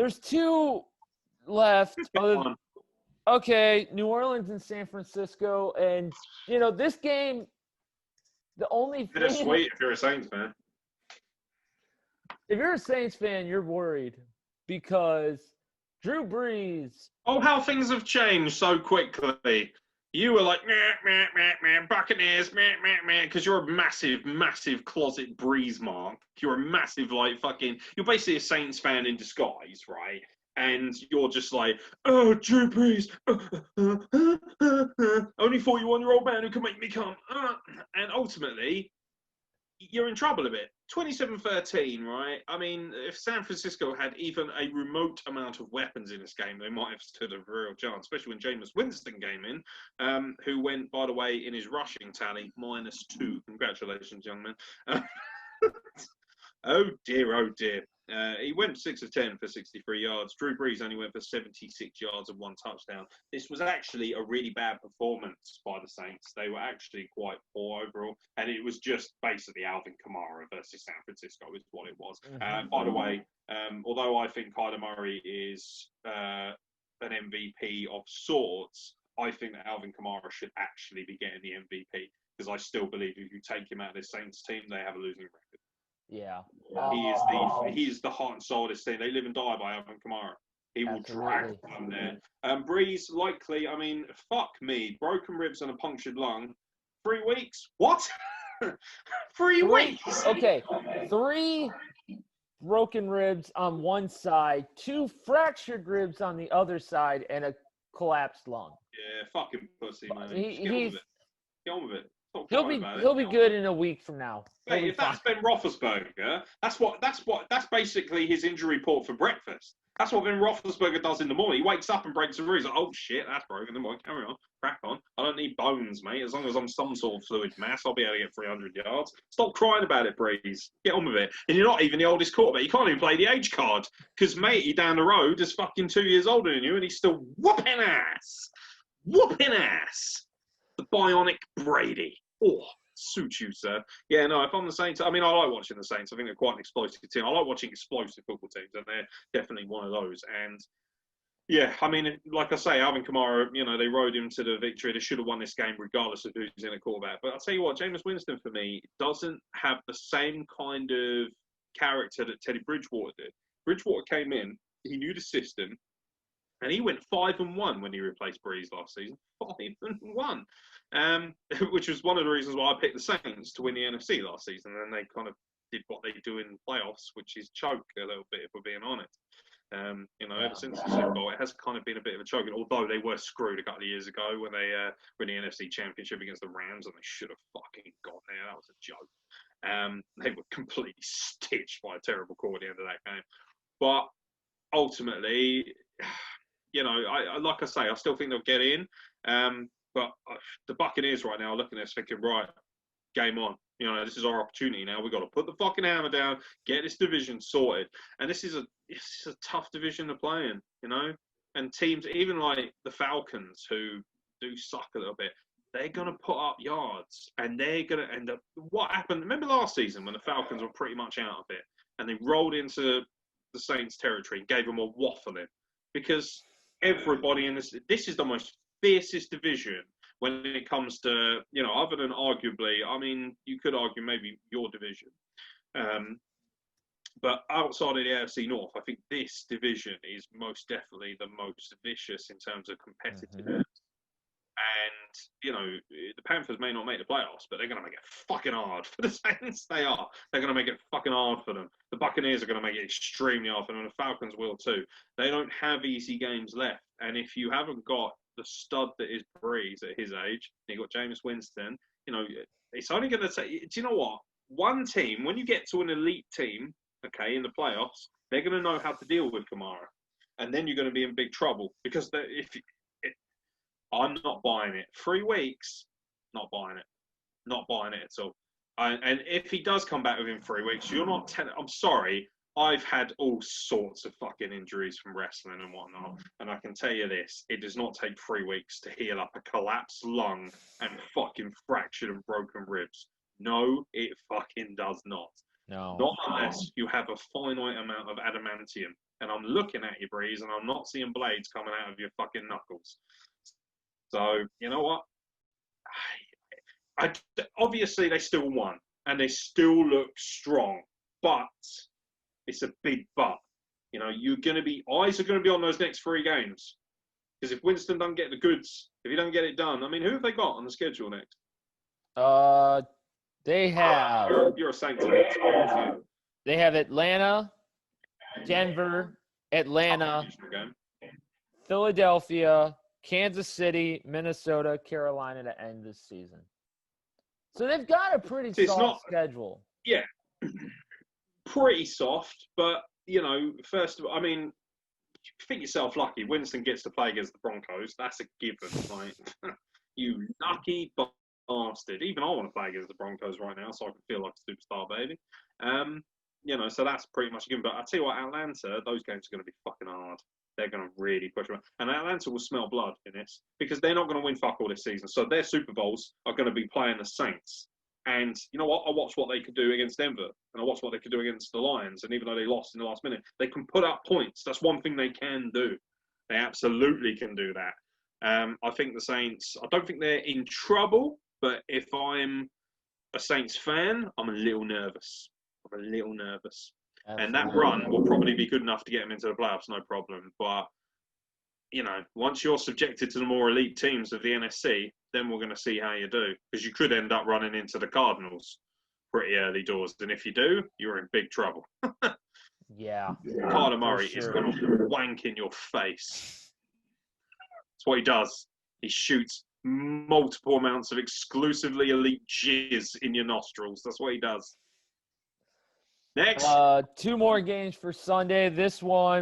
There's two left. Okay, New Orleans and San Francisco. And, this game, the only thing... Bittersweet if you're a Saints fan. If you're a Saints fan, you're worried because Drew Brees... Oh, how things have changed so quickly. You were like, meh, Buccaneers, because you're a massive, massive closet Breeze mark. You're a massive, you're basically a Saints fan in disguise, right? And you're just like, oh, Drew Brees, only 41-year-old man who can make me come. And ultimately, you're in trouble a bit. 27-13, right? I mean, if San Francisco had even a remote amount of weapons in this game, they might have stood a real chance, especially when Jameis Winston came in, who went, by the way, in his rushing tally, -2. Congratulations, young man. Oh, dear. He went 6 of 10 for 63 yards. Drew Brees only went for 76 yards and 1 touchdown. This was actually a really bad performance by the Saints. They were actually quite poor overall. And it was just basically Alvin Kamara versus San Francisco is what it was. By the way, although I think Kyler Murray is an MVP of sorts, I think that Alvin Kamara should actually be getting the MVP because I still believe if you take him out of this Saints team, they have a losing record. Yeah. He is the heart and soul of this team. They live and die by Alvin Kamara. He will drag them there. Breeze, likely, I mean, fuck me. Broken ribs and a punctured lung. 3 weeks? What? 3 weeks? Okay. 3 broken ribs on one side, 2 fractured ribs on the other side, and a collapsed lung. Yeah, fucking pussy, man. Get on with it. He'll be good in a week from now. Hey, if that's Ben Roethlisberger, that's basically his injury report for breakfast. That's what Ben Roethlisberger does in the morning. He wakes up and breaks a rib. He's like, oh shit, that's broken. Then carry on, crack on. I don't need bones, mate. As long as I'm some sort of fluid mass, I'll be able to get 300 yards. Stop crying about it, Breeze. Get on with it. And you're not even the oldest quarterback. You can't even play the age card because matey down the road is fucking 2 years older than you, and he's still whooping ass. The bionic Brady. Oh, suit you, sir. Yeah, no, if I'm the Saints, I mean, I like watching the Saints. I think they're quite an explosive team. I like watching explosive football teams, and they're definitely one of those. And, yeah, I mean, like I say, Alvin Kamara, they rode him to the victory. They should have won this game regardless of who's in a quarterback. But I'll tell you what, Jameis Winston, for me, doesn't have the same kind of character that Teddy Bridgewater did. Bridgewater came in, he knew the system, and he went 5-1 when he replaced Breeze last season. 5-1. Which was one of the reasons why I picked the Saints to win the NFC last season. And they kind of did what they do in playoffs, which is choke a little bit, if we're being honest. Ever since the Super Bowl, it has kind of been a bit of a choke. Although they were screwed a couple of years ago when they won the NFC Championship against the Rams, and they should have fucking got there. That was a joke. They were completely stitched by a terrible call at the end of that game. But ultimately, like I say, I still think they'll get in. But the Buccaneers right now are looking at us thinking, right, game on. This is our opportunity now. We've got to put the fucking hammer down, get this division sorted. And this is a tough division to play in, And teams, even like the Falcons, who do suck a little bit, they're going to put up yards. And they're going to end up... What happened? Remember last season when the Falcons were pretty much out of it? And they rolled into the Saints' territory and gave them a waffling. Because everybody in this is the most fiercest division when it comes to, other than arguably, I mean, you could argue maybe your division. But outside of the AFC North, I think this division is most definitely the most vicious in terms of competitiveness. And, the Panthers may not make the playoffs, but they're going to make it fucking hard for the Saints. They are. They're going to make it fucking hard for them. The Buccaneers are going to make it extremely hard for them, and the Falcons will too. They don't have easy games left. And if you haven't got the stud that is Breeze at his age, and you've got Jameis Winston, it's only going to take... Do you know what? One team, when you get to an elite team, okay, in the playoffs, they're going to know how to deal with Kamara. And then you're going to be in big trouble. Because I'm not buying it. 3 weeks, not buying it. Not buying it at all. And if he does come back within 3 weeks, you're not... I'm sorry. I've had all sorts of fucking injuries from wrestling and whatnot. And I can tell you this, it does not take 3 weeks to heal up a collapsed lung and fucking fractured and broken ribs. No, it fucking does not. No. Not unless you have a finite amount of adamantium. and I'm looking at you, Breeze, and I'm not seeing blades coming out of your fucking knuckles. So, you know what? Obviously, they still won, and they still look strong, but it's a big but. You know, eyes are going to be on those next 3 games. Because if Winston doesn't get the goods, if he doesn't get it done, I mean, who have they got on the schedule next? They have. You're a Saints fan. They have Atlanta, Denver, Atlanta, Philadelphia, Kansas City, Minnesota, Carolina to end this season. So they've got a pretty soft schedule. Yeah, pretty soft, but, you know, first of all, I mean, think yourself lucky. Winston gets to play against the Broncos. That's a given, right? You lucky bastard. Even I want to play against the Broncos right now, so I can feel like a superstar, baby. You know, so that's pretty much a given. But I tell you what, Atlanta, those games are going to be fucking hard. They're going to really push them. And Atlanta will smell blood in this because they're not going to win fuck all this season. So their Super Bowls are going to be playing the Saints. And you know what? I watched what they could do against Denver, and I watched what they could do against the Lions. And even though they lost in the last minute, they can put up points. That's one thing they can do. They absolutely can do that. I think the Saints, I don't think they're in trouble, but if I'm a Saints fan, I'm a little nervous. Absolutely. And that run will probably be good enough to get them into the playoffs, no problem. But, you know, once you're subjected to the more elite teams of the NFC, then we're going to see how you do. Because you could end up running into the Cardinals pretty early doors. And if you do, you're in big trouble. Yeah. Kyler Murray is going to wank in your face. That's what he does. He shoots multiple amounts of exclusively elite jizz in your nostrils. That's what he does. Next. 2 more games for Sunday. This one